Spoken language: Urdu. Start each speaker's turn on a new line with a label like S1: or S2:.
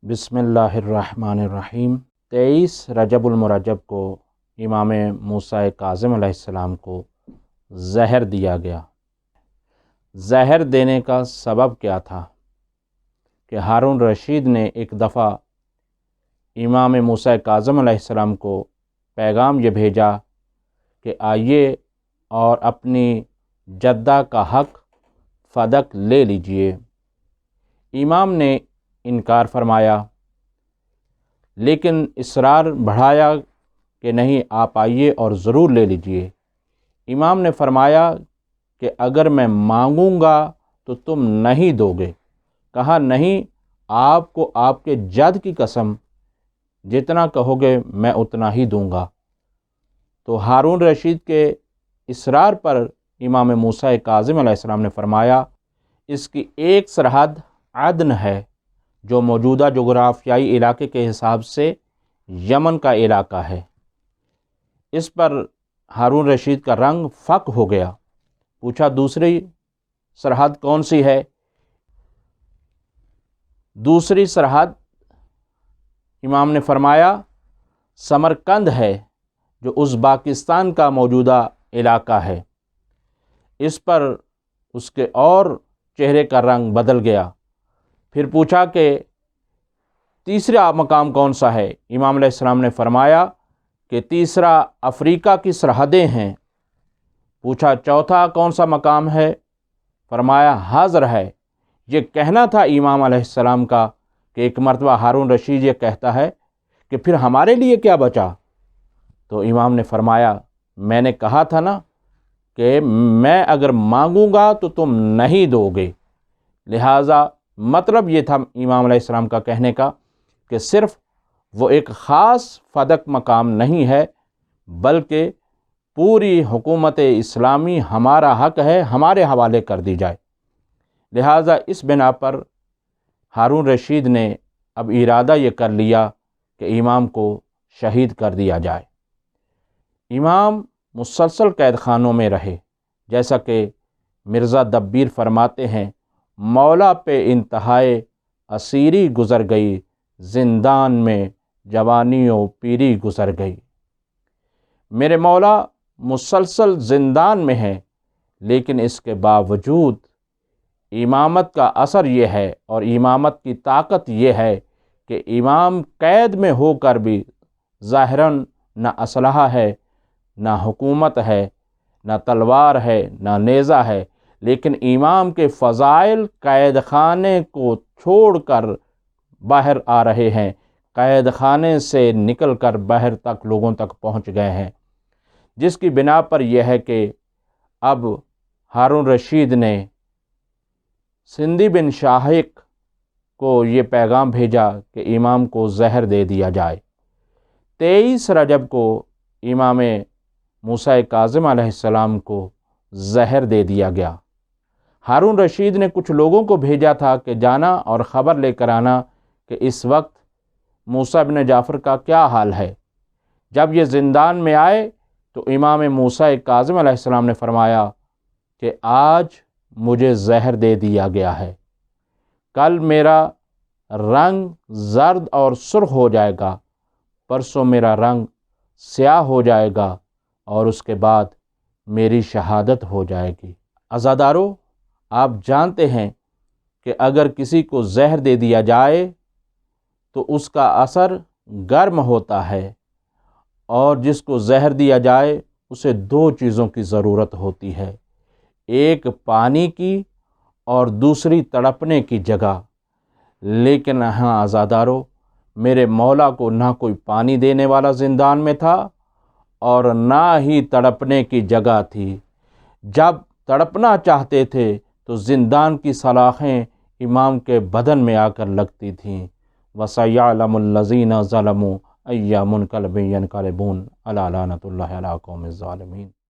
S1: بسم اللہ الرحمن الرحیم۔ 23 رجب المرجب کو امام موسیٰ کاظم علیہ السلام کو زہر دیا گیا۔ زہر دینے کا سبب کیا تھا کہ ہارون رشید نے ایک دفعہ امام موسیٰ کاظم علیہ السلام کو پیغام یہ بھیجا کہ آئیے اور اپنی جدہ کا حق فدق لے لیجئے۔ امام نے انکار فرمایا، لیکن اصرار بڑھایا کہ نہیں، آپ آئیے اور ضرور لے لیجئے۔ امام نے فرمایا کہ اگر میں مانگوں گا تو تم نہیں دو گے۔ کہا نہیں، آپ کو آپ کے جد کی قسم جتنا کہو گے میں اتنا ہی دوں گا۔ تو ہارون رشید کے اصرار پر امام موسیٰ کاظم علیہ السلام نے فرمایا، اس کی ایک سرحد عدن ہے جو موجودہ جغرافیائی علاقے کے حساب سے یمن کا علاقہ ہے۔ اس پر ہارون رشید کا رنگ فک ہو گیا۔ پوچھا دوسری سرحد کون سی ہے؟ دوسری سرحد امام نے فرمایا سمرقند ہے جو ازبکستان کا موجودہ علاقہ ہے۔ اس پر اس کے اور چہرے کا رنگ بدل گیا۔ پھر پوچھا کہ تیسرا مقام کون سا ہے؟ امام علیہ السلام نے فرمایا کہ تیسرا افریقہ کی سرحدیں ہیں۔ پوچھا چوتھا کون سا مقام ہے؟ فرمایا حضر ہے۔ یہ کہنا تھا امام علیہ السلام کا کہ ایک مرتبہ ہارون رشید یہ کہتا ہے کہ پھر ہمارے لیے کیا بچا؟ تو امام نے فرمایا میں نے کہا تھا نا کہ میں اگر مانگوں گا تو تم نہیں دو گے۔ لہٰذا مطلب یہ تھا امام علیہ السلام کا کہنے کا کہ صرف وہ ایک خاص فدق مقام نہیں ہے، بلکہ پوری حکومت اسلامی ہمارا حق ہے، ہمارے حوالے کر دی جائے۔ لہٰذا اس بنا پر ہارون رشید نے اب ارادہ یہ کر لیا کہ امام کو شہید کر دیا جائے۔ امام مسلسل قید خانوں میں رہے، جیسا کہ مرزا دبیر فرماتے ہیں، مولا پہ انتہائے اسیری گزر گئی، زندان میں جوانی و پیری گزر گئی۔ میرے مولا مسلسل زندان میں ہے، لیکن اس کے باوجود امامت کا اثر یہ ہے اور امامت کی طاقت یہ ہے کہ امام قید میں ہو کر بھی ظاہراً نہ اسلحہ ہے، نہ حکومت ہے، نہ تلوار ہے، نہ نیزہ ہے، لیکن امام کے فضائل قید خانے کو چھوڑ کر باہر آ رہے ہیں، قید خانے سے نکل کر باہر تک لوگوں تک پہنچ گئے ہیں، جس کی بنا پر یہ ہے کہ اب ہارون رشید نے سندھی بن شاہق کو یہ پیغام بھیجا کہ امام کو زہر دے دیا جائے۔ 23 رجب کو امام موسیٰ کاظم علیہ السلام کو زہر دے دیا گیا۔ ہارون رشید نے کچھ لوگوں کو بھیجا تھا کہ جانا اور خبر لے کر آنا کہ اس وقت موسیٰ بن جعفر کا کیا حال ہے۔ جب یہ زندان میں آئے تو امام موسیٰ کاظم علیہ السلام نے فرمایا کہ آج مجھے زہر دے دیا گیا ہے، کل میرا رنگ زرد اور سرخ ہو جائے گا، پرسوں میرا رنگ سیاہ ہو جائے گا اور اس کے بعد میری شہادت ہو جائے گی۔ عزادارو، آپ جانتے ہیں کہ اگر کسی کو زہر دے دیا جائے تو اس کا اثر گرم ہوتا ہے، اور جس کو زہر دیا جائے اسے 2 چیزوں کی ضرورت ہوتی ہے، ایک پانی کی اور دوسری تڑپنے کی جگہ۔ لیکن ہاں عزادارو، میرے مولا کو نہ کوئی پانی دینے والا زندان میں تھا اور نہ ہی تڑپنے کی جگہ تھی۔ جب تڑپنا چاہتے تھے تو زندان کی سلاخیں امام کے بدن میں آ کر لگتی تھیں۔ وَسَيَعْلَمُ الَّذِينَ ظَلَمُوا أَيَّ مُنْقَلَبٍ يَنْقَلِبُونَ أَلَا لَعْنَةُ اللَّهِ عَلَىٰ قَوْمِ الظَّالِمِينَ۔